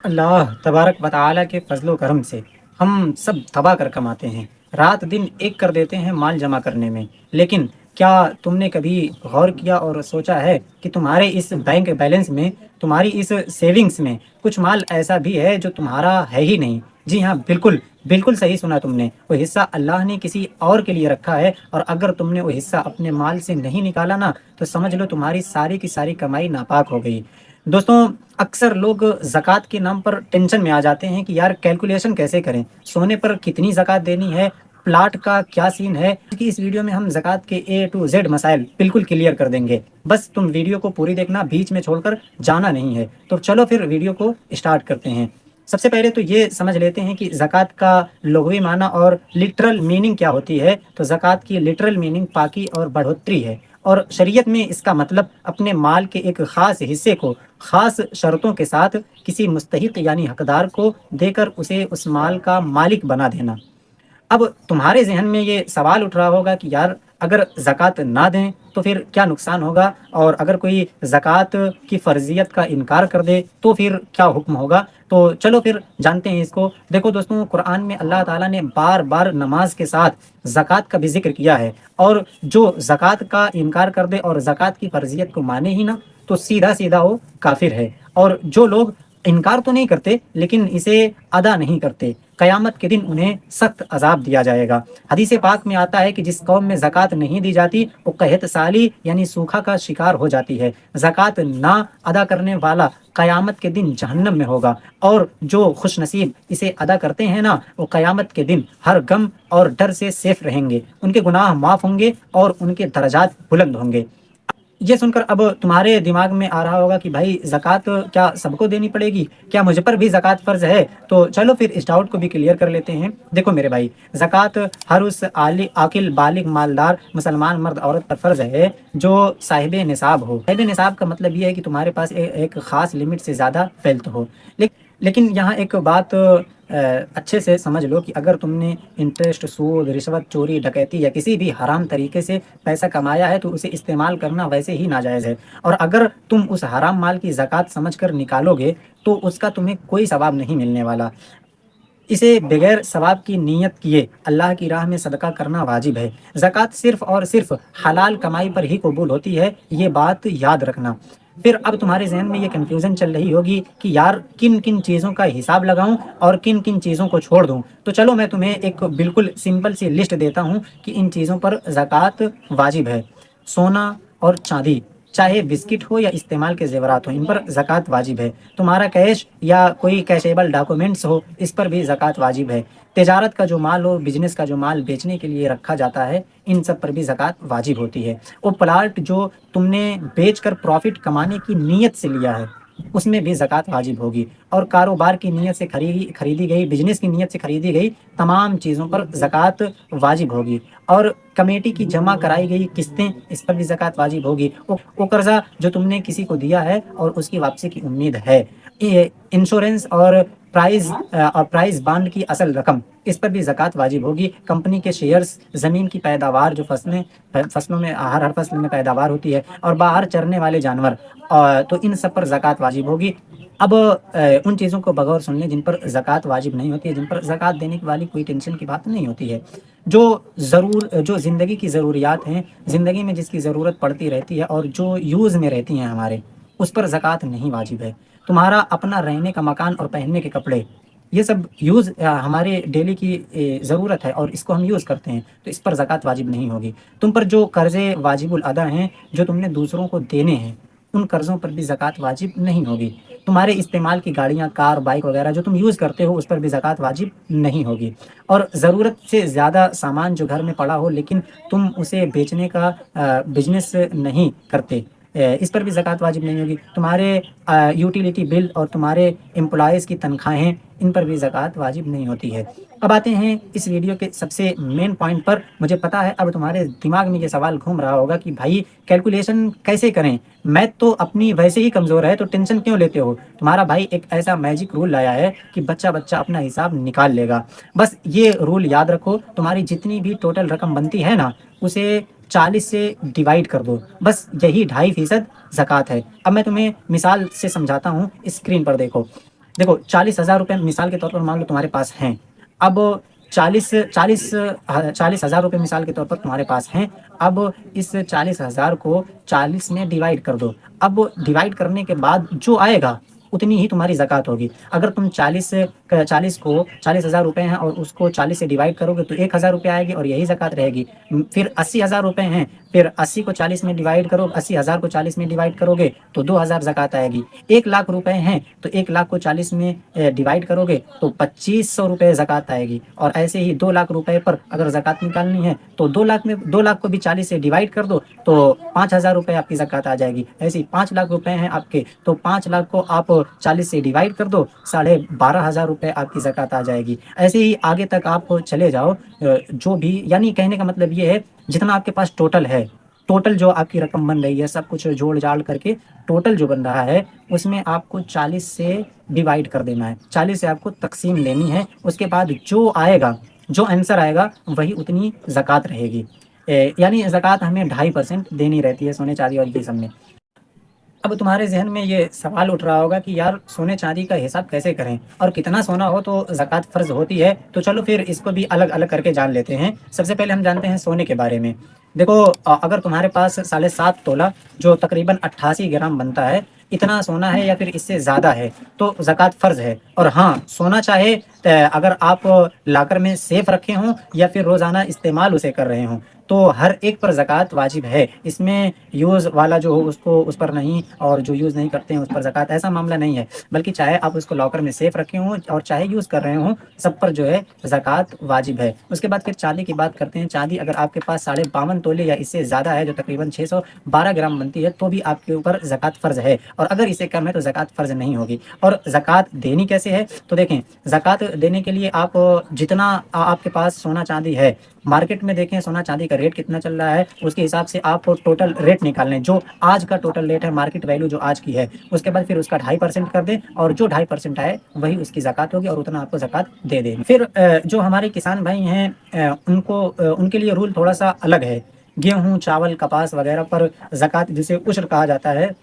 अल्लाह तबारक व तआला के फजलो करम से हम सब दबा कर कमाते हैं, रात दिन एक कर देते हैं माल जमा करने में। लेकिन क्या तुमने कभी गौर किया और सोचा है कि तुम्हारे इस बैंक बैलेंस में, तुम्हारी इस सेविंग्स में कुछ माल ऐसा भी है जो तुम्हारा है ही नहीं। जी हाँ, बिल्कुल बिल्कुल सही सुना तुमने। वो हिस्सा अल्लाह ने किसी और के लिए रखा है, और अगर तुमने वो हिस्सा अपने माल से नहीं निकाला ना, तो समझ लो तुम्हारी सारी की सारी कमाई नापाक हो गई। दोस्तों, अक्सर लोग ज़कात के नाम पर टेंशन में आ जाते हैं कि यार कैलकुलेशन कैसे करें, सोने पर कितनी ज़कात देनी है, प्लाट का क्या सीन है। कि इस वीडियो में हम ज़कात के ए टू जेड मसाइल बिल्कुल क्लियर कर देंगे। बस तुम वीडियो को पूरी देखना, बीच में छोड़कर जाना नहीं है। तो चलो फिर वीडियो को स्टार्ट करते हैं। सबसे पहले तो ये समझ लेते हैं कि ज़कात का लुग़वी माना और लिटरल मीनिंग क्या होती है। तो ज़कात की लिटरल मीनिंग पाकी और बढ़ोतरी है, और शरीयत में इसका मतलब अपने माल के एक ख़ास हिस्से को ख़ास शर्तों के साथ किसी मुस्तहिक यानी हकदार को देकर उसे उस माल का मालिक बना देना। अब तुम्हारे जहन में ये सवाल उठ रहा होगा कि यार, अगर ज़कात ना दें तो फिर क्या नुकसान होगा, और अगर कोई ज़कात की फ़र्ज़ियत का इनकार कर दे तो फिर क्या हुक्म होगा। तो चलो फिर जानते हैं इसको। देखो दोस्तों, कुरान में अल्लाह ताला ने बार बार नमाज के साथ ज़कात का भी जिक्र किया है, और जो ज़कात का इनकार कर दे और ज़कात की फ़र्ज़ियत को माने ही ना, तो सीधा सीधा वो काफिर है। और जो लोग इनकार तो नहीं करते लेकिन इसे अदा नहीं करते, क़यामत के दिन उन्हें सख्त अजाब दिया जाएगा। हदीस पाक में आता है कि जिस कौम में ज़कात नहीं दी जाती वो कहत साली यानी सूखा का शिकार हो जाती है। ज़कात ना अदा करने वाला क़यामत के दिन जहन्नम में होगा, और जो खुश नसीब इसे अदा करते हैं ना, वो क़यामत के दिन हर गम और डर से सेफ रहेंगे, उनके गुनाह माफ़ होंगे और उनके दर्जात बुलंद होंगे। ये सुनकर अब तुम्हारे दिमाग में आ रहा होगा कि भाई, ज़कात क्या सबको देनी पड़ेगी, क्या मुझ पर भी ज़कात फ़र्ज़ है। तो चलो फिर इस डाउट को भी क्लियर कर लेते हैं। देखो मेरे भाई, ज़कात हर उस आकिल बालिग मालदार मुसलमान मर्द औरत पर फ़र्ज़ है जो साहिब निसाब हो। साहिब निसाब का मतलब ये है कि तुम्हारे पास एक ख़ास लिमिट से ज़्यादा वेल्थ हो। लेकिन यहाँ एक बात अच्छे से समझ लो कि अगर तुमने इंटरेस्ट, सूद, रिश्वत, चोरी, डकैती या किसी भी हराम तरीके से पैसा कमाया है तो उसे इस्तेमाल करना वैसे ही नाजायज़ है। और अगर तुम उस हराम माल की ज़कात समझकर निकालोगे तो उसका तुम्हें कोई सवाब नहीं मिलने वाला। इसे बगैर सवाब की नीयत किए अल्लाह की राह में सदका करना वाजिब है। ज़कात सिर्फ़ और सिर्फ़ हलाल कमाई पर ही कबूल होती है, ये बात याद रखना। फिर अब तुम्हारे ज़हन में ये कन्फ्यूज़न चल रही होगी कि यार, किन किन चीज़ों का हिसाब लगाऊं और किन किन चीज़ों को छोड़ दूं। तो चलो मैं तुम्हें एक बिल्कुल सिंपल सी लिस्ट देता हूं कि इन चीज़ों पर ज़कात वाजिब है। सोना और चांदी, चाहे बिस्किट हो या इस्तेमाल के ज़ेवरात हो, इन पर ज़कात वाजिब है। तुम्हारा कैश या कोई कैशेबल डॉक्यूमेंट्स हो, इस पर भी ज़कात वाजिब है। तिजारत का जो माल हो, बिजनेस का जो माल बेचने के लिए रखा जाता है, इन सब पर भी ज़कात वाजिब होती है। वो प्लाट जो तुमने बेचकर प्रॉफिट कमाने की नीयत से लिया है, उसमें भी ज़कात वाजिब होगी। और कारोबार की नीयत से खरीदी गई, बिजनेस की नीयत से खरीदी गई तमाम चीज़ों पर ज़कात वाजिब होगी। और कमेटी की जमा कराई गई किस्तें, इस पर भी ज़कात वाजिब होगी। वो कर्ज़ा जो तुमने किसी को दिया है और उसकी वापसी की उम्मीद है, ये इंश्योरेंस और प्राइस बांड की असल रकम, इस पर भी ज़कात वाजिब होगी। कंपनी के शेयर्स, ज़मीन की पैदावार, जो फसलों में हर फसल में पैदावार होती है, और बाहर चरने वाले जानवर, तो इन सब पर ज़कात वाजिब होगी। अब उन चीज़ों को बगौर सुन लें जिन पर ज़कात वाजिब नहीं होती है, जिन पर ज़कात देने वाली कोई टेंशन की बात नहीं होती है। जो ज़िंदगी की ज़रूरियात हैं, ज़िंदगी में जिसकी ज़रूरत पड़ती रहती है और जो यूज़ में रहती हैं हमारे, उस पर ज़कात नहीं वाजिब है। तुम्हारा अपना रहने का मकान और पहनने के कपड़े, ये सब यूज़ हमारे डेली की ज़रूरत है और इसको हम यूज़ करते हैं, तो इस पर ज़कात वाजिब नहीं होगी। तुम पर जो कर्ज़े वाजिबुल अदा हैं, जो तुमने दूसरों को देने हैं, उन कर्ज़ों पर भी ज़कात वाजिब नहीं होगी। तुम्हारे इस्तेमाल की गाड़ियाँ, कार, बाइक वगैरह जो तुम यूज़ करते हो, उस पर भी ज़कात वाजिब नहीं होगी। और ज़रूरत से ज़्यादा सामान जो घर में पड़ा हो लेकिन तुम उसे बेचने का बिजनेस नहीं करते, इस पर भी ज़कात वाजिब नहीं होगी। तुम्हारे यूटिलिटी बिल और तुम्हारे एम्प्लॉयज़ की तनख्वाहें, इन पर भी ज़कात वाजिब नहीं होती है। अब आते हैं इस वीडियो के सबसे मेन पॉइंट पर। मुझे पता है अब तुम्हारे दिमाग में ये सवाल घूम रहा होगा कि भाई, कैलकुलेशन कैसे करें, मैथ तो अपनी वैसे ही कमज़ोर है, तो टेंशन क्यों लेते हो। तुम्हारा भाई एक ऐसा मैजिक रूल लाया है कि बच्चा बच्चा अपना हिसाब निकाल लेगा। बस ये रूल याद रखो, तुम्हारी जितनी भी टोटल रकम बनती है ना, उसे 40 से डिवाइड कर दो, बस यही 2.5% ज़कात है। अब मैं तुम्हें मिसाल से समझाता हूँ, स्क्रीन पर देखो। देखो 40,000 रुपये मिसाल के तौर पर मान लो तुम्हारे पास हैं। अब 40,000 रुपये मिसाल के तौर पर तुम्हारे पास हैं। अब इस 40,000 को 40 में डिवाइड कर दो। अब डिवाइड करने के बाद जो आएगा उतनी ही तुम्हारी ज़कात होगी। अगर तुम 40,000 रुपये हैं और उसको 40 से डिवाइड करोगे तो 1,000 रुपये आएगी और यही ज़कात रहेगी। फिर 80,000 रुपये हैं, फिर 80 को 40 में डिवाइड करो, 80,000 को 40 में डिवाइड करोगे तो 2,000 ज़कात आएगी। 1,00,000 रुपये हैं तो 1,00,000 को 40 में डिवाइड करोगे तो 2,500 रुपये ज़कात आएगी। और ऐसे ही 2,00,000 रुपये पर अगर ज़कात निकालनी है तो 2,00,000 को भी 40 से डिवाइड कर दो तो 5,000 रुपये आपकी ज़कात आ जाएगी। ऐसे ही 5,00,000 रुपये हैं आपके तो 5,00,000 को आप 40 से डिवाइड कर दो, 12,500 रुपये आपकी ज़कात आ जाएगी। ऐसे ही आगे तक आप चले जाओ। जो भी यानी कहने का मतलब ये है, जितना आपके पास टोटल है, टोटल जो आपकी रकम बन रही है, सब कुछ जोड़ जाड़ करके टोटल जो बन रहा है उसमें आपको 40 से डिवाइड कर देना है, 40 से आपको तकसीम लेनी है। उसके बाद जो आएगा, जो आंसर आएगा वही उतनी ज़कात रहेगी। यानी ज़कात हमें 2.5% देनी रहती है सोने चांदी और ये सब में। अब तुम्हारे जहन में ये सवाल उठ रहा होगा कि यार सोने चांदी का हिसाब कैसे करें और कितना सोना हो तो ज़कात फ़र्ज़ होती है। तो चलो फिर इसको भी अलग अलग करके जान लेते हैं। सबसे पहले हम जानते हैं सोने के बारे में। देखो अगर तुम्हारे पास 7.5 तोला जो तकरीबन 88 ग्राम बनता है, इतना सोना है या फिर इससे ज़्यादा है तो ज़कात फ़र्ज़ है। और हाँ, सोना चाहे अगर आप लाकर में सेफ रखे हों या फिर रोज़ाना इस्तेमाल उसे कर रहे हों तो हर एक पर ज़कात वाजिब है। इसमें यूज़ वाला जो हो उसको उस पर नहीं, और जो यूज़ नहीं करते हैं उस पर ज़कात, ऐसा मामला नहीं है। बल्कि चाहे आप उसको लॉकर में सेफ रखे हों और चाहे यूज़ कर रहे हों, सब पर जो है ज़कात वाजिब है। उसके बाद फिर चांदी की बात करते हैं। चांदी अगर आपके पास 52.5 तोले या इससे ज़्यादा है जो तकरीबन 612 ग्राम बनती है तो भी आपके ऊपर ज़कात फ़र्ज़ है। और अगर इससे कम है तो ज़कात फ़र्ज़ नहीं होगी। और ज़कात देनी कैसे है तो देखें, ज़कात देने के लिए आप जितना आपके पास सोना चांदी है, मार्केट में देखें सोना चांदी का रेट कितना चल रहा है, उसके हिसाब से आप टोटल रेट निकाल लें, जो आज का टोटल रेट है, मार्केट वैल्यू जो आज की है। उसके बाद फिर उसका 2.5% कर दें और जो 2.5% आए वही उसकी ज़कात होगी और उतना आपको ज़कात दे दें। फिर जो हमारे किसान भाई हैं उनके लिए रूल थोड़ा सा अलग है। गेहूँ, चावल, कपास वगैरह पर ज़कात, जिसे उश्र कहा जाता है,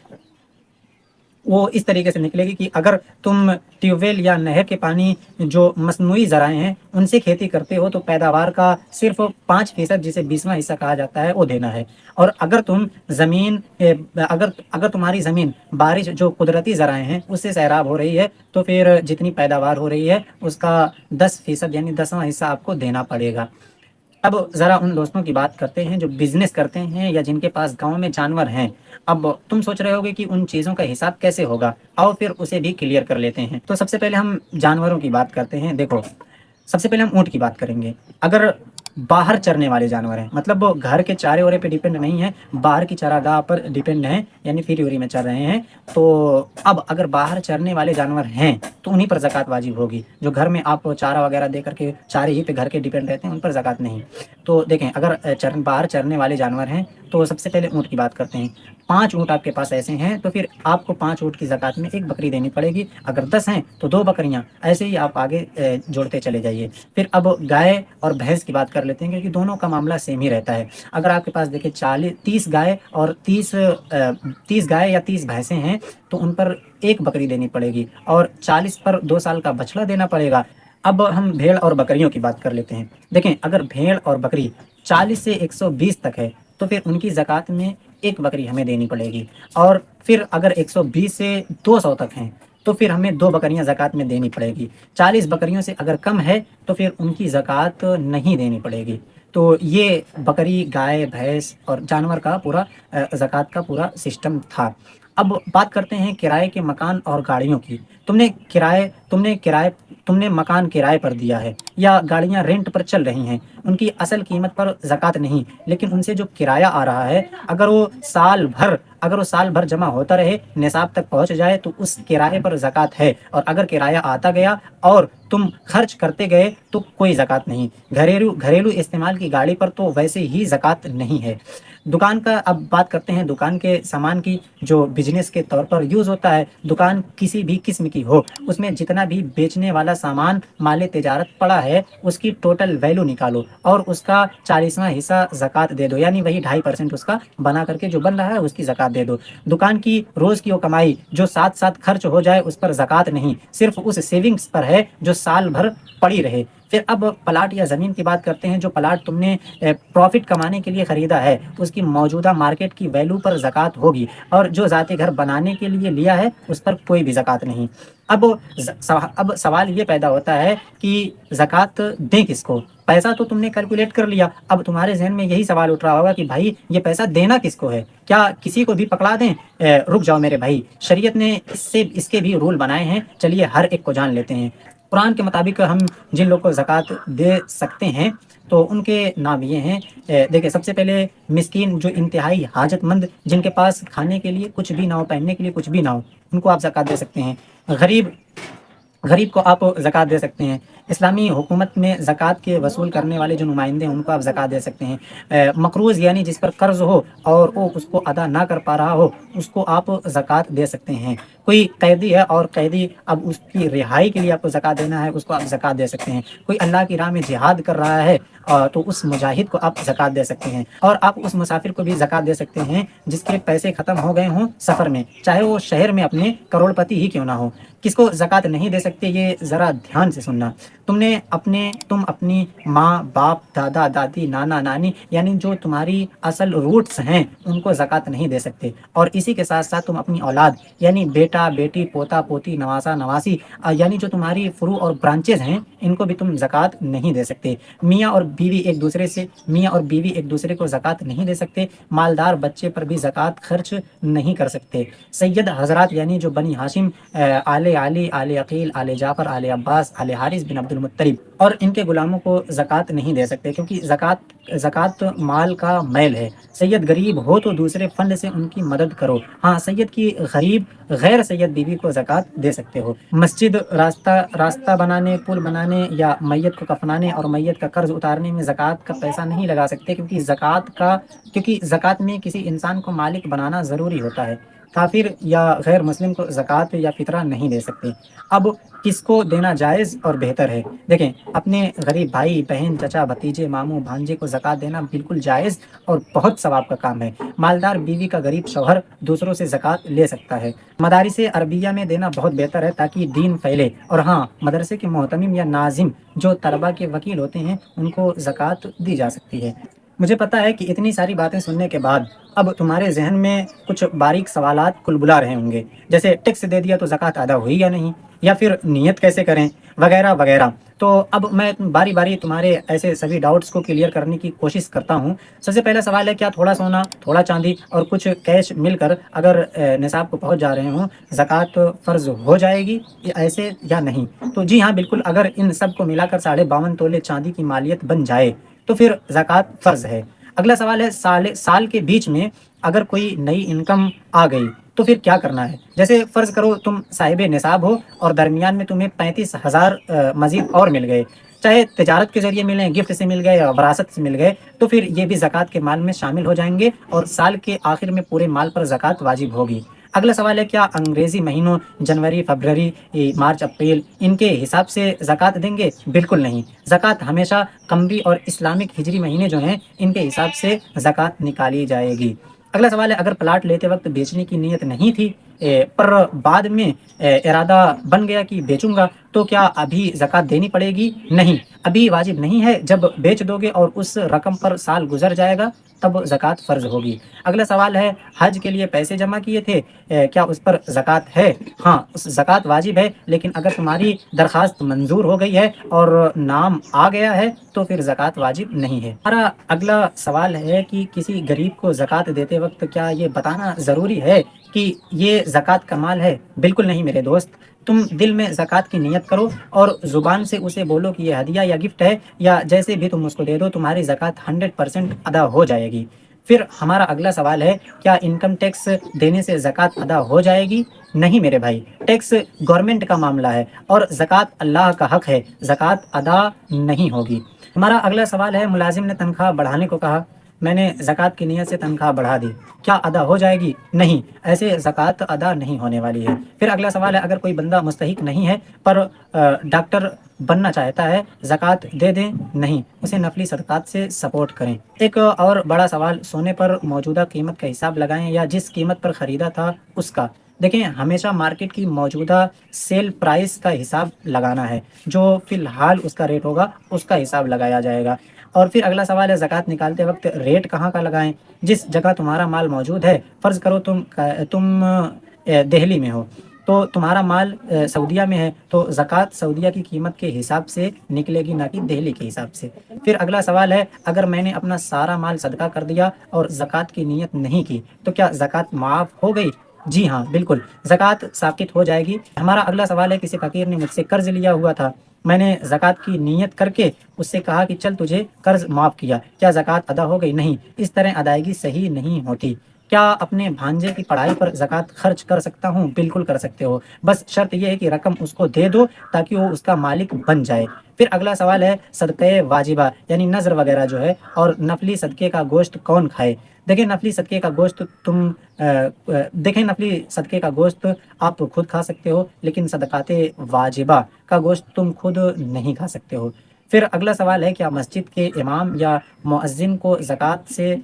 वो इस तरीके से निकलेगी कि अगर तुम ट्यूबवेल या नहर के पानी जो मसनूई ज़राएँ हैं उनसे खेती करते हो तो पैदावार का सिर्फ 5%, जिसे 20वां हिस्सा कहा जाता है, वो देना है। और अगर तुम ज़मीन अगर अगर तुम्हारी ज़मीन बारिश जो कुदरती ज़राएँ हैं उससे सैराब हो रही है तो फिर जितनी पैदावार हो रही है उसका 10% यानी 10वां हिस्सा आपको देना पड़ेगा। अब ज़रा उन दोस्तों की बात करते हैं जो बिज़नेस करते हैं या जिनके पास गाँव में जानवर हैं। अब तुम सोच रहे होगे कि उन चीज़ों का हिसाब कैसे होगा, आओ फिर उसे भी क्लियर कर लेते हैं। तो सबसे पहले हम जानवरों की बात करते हैं। देखो, सबसे पहले हम ऊँट की बात करेंगे। अगर बाहर चरने वाले जानवर हैं, मतलब वो घर के चारे वारे पे डिपेंड नहीं है, बाहर की चरागाह पर डिपेंड हैं, यानी फ्री में चर रहे हैं, तो अब अगर बाहर चरने वाले जानवर हैं तो उन्हीं पर ज़कात वाजिब होगी। जो घर में आप चारा वगैरह दे करके चारे ही पे घर के डिपेंड रहते हैं उन पर ज़कात नहीं। तो देखें, अगर बाहर चरने वाले जानवर हैं तो सबसे पहले ऊँट की बात करते हैं। 5 ऊँट आपके पास ऐसे हैं तो फिर आपको 5 ऊँट की ज़कात में 1 बकरी देनी पड़ेगी। अगर 10 हैं तो 2 बकरियाँ, ऐसे ही आप आगे जोड़ते चले जाइए। फिर अब गाय और भैंस की बात कर लेते हैं क्योंकि दोनों का मामला सेम ही रहता है। अगर आपके पास देखिए 30 गाय और 30 गाय या 30 भैंसें हैं तो उन पर 1 बकरी देनी पड़ेगी और 40 पर 2 साल का बछड़ा देना पड़ेगा। अब हम भेड़ और बकरियों की बात कर लेते हैं। देखें, अगर भेड़ और बकरी 40 से 120 तक है तो फिर उनकी ज़कात में 1 बकरी हमें देनी पड़ेगी। और फिर अगर 120 से 200 तक हैं तो फिर हमें 2 बकरियां ज़कात में देनी पड़ेगी। 40 बकरियों से अगर कम है तो फिर उनकी ज़कात नहीं देनी पड़ेगी। तो ये बकरी, गाय, भैंस और जानवर का पूरा ज़कात का पूरा सिस्टम था। अब बात करते हैं किराए के मकान और गाड़ियों की। तुमने मकान किराए पर दिया है या गाड़ियां रेंट पर चल रही हैं, उनकी असल कीमत पर ज़कात नहीं, लेकिन उनसे जो किराया आ रहा है अगर वो साल भर जमा होता रहे, निसाब तक पहुंच जाए तो उस किराए पर ज़कात है। और अगर किराया आता गया और तुम खर्च करते गए तो कोई ज़कात नहीं। घरेलू इस्तेमाल की गाड़ी पर तो वैसे ही ज़कात नहीं है। दुकान का अब बात करते हैं, दुकान के सामान की जो बिजनेस के तौर पर यूज़ होता है, दुकान किसी भी किस्म की हो, उसमें जितना भी बेचने वाला सामान माल तिजारत पड़ा है, उसकी टोटल वैल्यू निकालो और उसका 40वां हिस्सा ज़कात दे दो, यानी वही 2.5% उसका बना करके जो बन रहा है उसकी ज़कात दे दो। दुकान की रोज़ की वो कमाई जो साथ साथ खर्च हो जाए उस पर ज़कात नहीं, सिर्फ उस सेविंग्स पर है जो साल भर पड़ी रहे। फिर अब प्लाट या ज़मीन की बात करते हैं। जो प्लाट तुमने प्रॉफिट कमाने के लिए ख़रीदा है, उसकी मौजूदा मार्केट की वैल्यू पर ज़कात होगी, और जो ज़ाती घर बनाने के लिए लिया है उस पर कोई भी ज़कात नहीं। अब सवाल ये पैदा होता है कि ज़कात दें किसको? पैसा तो तुमने कैलकुलेट कर लिया, अब तुम्हारे जहन में यही सवाल उठ रहा होगा कि भाई ये पैसा देना किसको है? क्या किसी को भी पकड़ा दें? रुक जाओ मेरे भाई, शरीयत ने इसके भी रूल बनाए हैं, चलिए हर एक को जान लेते हैं। कुरान के मुताबिक हम जिन लोग को ज़कात दे सकते हैं तो उनके नाम ये हैं। देखिए, सबसे पहले मिस्कीन, जो इंतहाई हाजतमंद, जिनके पास खाने के लिए कुछ भी ना हो, पहनने के लिए कुछ भी ना हो, उनको आप ज़कात दे सकते हैं। गरीब गरीब को आप ज़कात दे सकते हैं। इस्लामी हुकूमत में ज़कात के वसूल करने वाले जो नुमाइंदे हैं उनको आप ज़कात दे सकते हैं। मकरूज़ यानी जिस पर कर्ज़ हो और वो उसको अदा ना कर पा रहा हो, उसको आप ज़कात दे सकते हैं। कोई कैदी है और कैदी अब उसकी रिहाई के लिए आपको ज़कात देना है, उसको आप ज़कात दे सकते हैं। कोई अल्लाह की राह में जिहाद कर रहा है तो उस मुजाहिद को आप ज़कात दे सकते हैं। और आप उस मुसाफिर को भी ज़कात दे सकते हैं जिसके पैसे ख़त्म हो गए हों सफ़र में, चाहे वो शहर में अपने करोड़पति ही क्यों ना हो। किसको ज़कात नहीं दे सकते, ये ज़रा ध्यान से सुनना। तुम अपनी माँ बाप, दादा दादी, नाना नानी, यानी जो तुम्हारी असल रूट्स हैं, उनको ज़कात नहीं दे सकते। और इसी के साथ साथ तुम अपनी औलाद, यानी बेटा बेटी, पोता पोती, नवासा नवासी, यानी जो तुम्हारी फ्रू और ब्रांचेज हैं, इनको भी तुम ज़कात नहीं दे सकते। मियाँ और बीवी एक दूसरे को ज़कात नहीं दे सकते। मालदार बच्चे पर भी ज़कात खर्च नहीं कर सकते। सैयद हज़रात, यानी जो बनी हाशिम, आले अली, आले अकील, आले जाफ़र, आले अब्बास, आले हारिस बिन अब्दुल मुत्तलिब, और इनके गुलामों को ज़कात नहीं दे सकते, क्योंकि ज़कात माल का मैल है। सैयद गरीब हो तो दूसरे फंड से उनकी मदद करो। हाँ, सैयद की गरीब गैर सैयद बीवी को ज़कात दे सकते हो। मस्जिद, रास्ता बनाने, पुल बनाने या मैयत को कफनाने और मैयत का कर्ज उतारने में ज़कात का पैसा नहीं लगा सकते, क्योंकि ज़कात में किसी इंसान को मालिक बनाना ज़रूरी होता है। काफिर या गैर मुस्लिम को ज़कात या फितरा नहीं दे सकते। अब किसको देना जायज़ और बेहतर है? देखें, अपने गरीब भाई बहन, चचा भतीजे, मामू भांजे को ज़कात देना बिल्कुल जायज़ और बहुत सवाब का काम है। मालदार बीवी का गरीब शौहर दूसरों से ज़कात ले सकता है। मदारिस अरबिया में देना बहुत बेहतर है ताकि दीन फैले। और हाँ, मदरसे के मोहतमिम या नाजिम, जो तलबा के वकील होते हैं, उनको ज़कात दी जा सकती है। मुझे पता है कि इतनी सारी बातें सुनने के बाद अब तुम्हारे जहन में कुछ बारीक सवालात कुलबुला रहे होंगे, जैसे टैक्स दे दिया तो ज़कात अदा हुई या नहीं, या फिर नियत कैसे करें, वगैरह वगैरह। तो अब मैं बारी बारी तुम्हारे ऐसे सभी डाउट्स को क्लियर करने की कोशिश करता हूँ। सबसे पहला सवाल है, क्या थोड़ा सोना, थोड़ा चांदी और कुछ कैश मिलकर अगर निसाब को पहुँच जा रहे हों, ज़कात फ़र्ज़ हो जाएगी ऐसे या नहीं? तो जी हाँ, बिल्कुल, अगर इन सब को मिलाकर 52.5 तोले चांदी की मालियत बन जाए तो फिर ज़कात फ़र्ज़ है। अगला सवाल है, साल के बीच में अगर कोई नई इनकम आ गई तो फिर क्या करना है? जैसे फ़र्ज़ करो तुम साहिब निसाब हो और दरमियान में तुम्हें 35,000 मज़ीद और मिल गए, चाहे तिजारत के ज़रिए मिलें, गिफ्ट से मिल गए या वरासत से मिल गए, तो फिर ये भी ज़कात के माल में शामिल हो जाएंगे और साल के आखिर में पूरे माल पर ज़कात वाजिब होगी। अगला सवाल है, क्या अंग्रेज़ी महीनों जनवरी, फरवरी, मार्च, अप्रैल, इनके हिसाब से ज़कात देंगे? बिल्कुल नहीं। ज़कात हमेशा कमरी और इस्लामिक हिजरी महीने जो हैं, इनके हिसाब से ज़कात निकाली जाएगी। अगला सवाल है, अगर प्लाट लेते वक्त बेचने की नीयत नहीं थी, पर बाद में इरादा बन गया कि बेचूंगा, तो क्या अभी ज़कात देनी पड़ेगी? नहीं, अभी वाजिब नहीं है। जब बेच दोगे और उस रकम पर साल गुजर जाएगा तब ज़कात फ़र्ज़ होगी। अगला सवाल है, हज के लिए पैसे जमा किए थे, क्या उस पर ज़कात है? हाँ, उस ज़कात वाजिब है, लेकिन अगर तुम्हारी दरख्वास्त मंजूर हो गई है और नाम आ गया है तो फिर ज़कात वाजिब नहीं है। हमारा अगला सवाल है कि किसी गरीब को ज़कात देते वक्त क्या ये बताना ज़रूरी है कि ये ज़कात का माल है? बिल्कुल नहीं मेरे दोस्त। तुम दिल में ज़कात की नियत करो और ज़ुबान से उसे बोलो कि ये हदिया या गिफ्ट है, या जैसे भी तुम उसको दे दो, तुम्हारी ज़कात 100% अदा हो जाएगी। फिर हमारा अगला सवाल है, क्या इनकम टैक्स देने से ज़कात अदा हो जाएगी? नहीं मेरे भाई, टैक्स गवर्नमेंट का मामला है और ज़कात अल्लाह का हक है, ज़कात अदा नहीं होगी। हमारा अगला सवाल है, मुलाजिम ने तनख्वाह बढ़ाने को कहा, میں نے زکوٰۃ کی نیت سے تنخواہ بڑھا دی، کیا ادا ہو جائے گی؟ نہیں، ایسے زکوٰۃ ادا نہیں ہونے والی ہے۔ پھر اگلا سوال ہے، اگر کوئی بندہ مستحق نہیں ہے پر ڈاکٹر بننا چاہتا ہے، زکوٰۃ دے دیں؟ نہیں، اسے نفلی صدقات سے سپورٹ کریں۔ ایک اور بڑا سوال، سونے پر موجودہ قیمت کا حساب لگائیں یا جس قیمت پر خریدا تھا اس کا؟ دیکھیں، ہمیشہ مارکیٹ کی موجودہ سیل پرائس کا حساب لگانا ہے، جو فی الحال اس کا ریٹ ہوگا اس کا حساب لگایا جائے گا۔ اور پھر اگلا سوال ہے، زکوٰۃ نکالتے وقت ریٹ کہاں کا لگائیں؟ جس جگہ تمہارا مال موجود ہے، فرض کرو تم دہلی میں ہو تو تمہارا مال سعودیہ میں ہے، تو زکوٰۃ سعودیہ کی قیمت کے حساب سے نکلے گی، نہ کہ دہلی کے حساب سے۔ پھر اگلا سوال ہے، اگر میں نے اپنا سارا مال صدقہ کر دیا اور زکوٰۃ کی نیت نہیں کی تو کیا زکوٰۃ معاف ہو گئی؟ جی ہاں، بالکل، زکوٰۃ ساقط ہو جائے گی۔ ہمارا اگلا سوال ہے، کسی فقیر نے مجھ سے قرض لیا ہوا تھا، میں نے زکوٰۃ کی نیت کر کے اس سے کہا کہ چل تجھے قرض معاف کیا، کیا زکوٰۃ ادا ہو گئی؟ نہیں، اس طرح ادائیگی صحیح نہیں ہوتی۔ کیا اپنے بھانجے کی پڑھائی پر زکوٰۃ خرچ کر سکتا ہوں؟ بالکل کر سکتے ہو، بس شرط یہ ہے کہ رقم اس کو دے دو تاکہ وہ اس کا مالک بن جائے۔ پھر اگلا سوال ہے، صدقہ واجبہ یعنی نذر وغیرہ جو ہے اور نفلی صدقے کا گوشت کون کھائے؟ دیکھیں، نفلی صدقے کا گوشت نفلی صدقے کا گوشت آپ خود کھا سکتے ہو، لیکن صدقات واجبہ کا گوشت تم خود نہیں کھا سکتے ہو۔ پھر اگلا سوال ہے، کیا مسجد کے امام یا مؤذن کو زکوٰۃ سے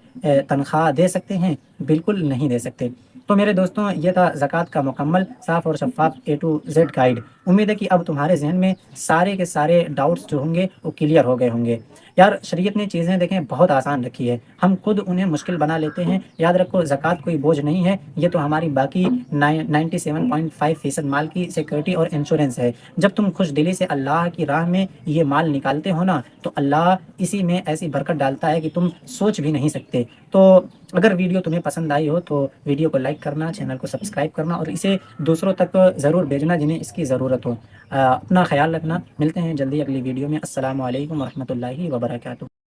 تنخواہ دے سکتے ہیں؟ بالکل نہیں دے سکتے۔ تو میرے دوستوں، یہ تھا زکوٰۃ کا مکمل، صاف اور شفاف A to Z گائیڈ۔ امید ہے کہ اب تمہارے ذہن میں سارے کے سارے ڈاؤٹس جو ہوں گے وہ کلیئر ہو گئے ہوں گے۔ یار، شریعت نے چیزیں دیکھیں بہت آسان رکھی ہے، ہم خود انہیں مشکل بنا لیتے ہیں۔ یاد رکھو، زکوٰۃ کوئی بوجھ نہیں ہے، یہ تو ہماری باقی 97.5% مال کی سیکورٹی اور انشورنس ہے۔ جب تم خوش دلی سے اللہ کی راہ میں یہ مال نکالتے ہو نا، تو اللہ اسی میں ایسی برکت ڈالتا ہے کہ تم سوچ بھی نہیں سکتے۔ تو اگر ویڈیو تمہیں پسند آئی ہو تو ویڈیو کو لائک کرنا، چینل کو سبسکرائب کرنا اور اسے دوسروں تک ضرور بھیجنا جنہیں اس کی ضرورت ہو۔ اپنا خیال رکھنا، ملتے ہیں جلدی اگلی ویڈیو میں۔ السلام علیکم ورحمۃ اللہ وبرکاتہ۔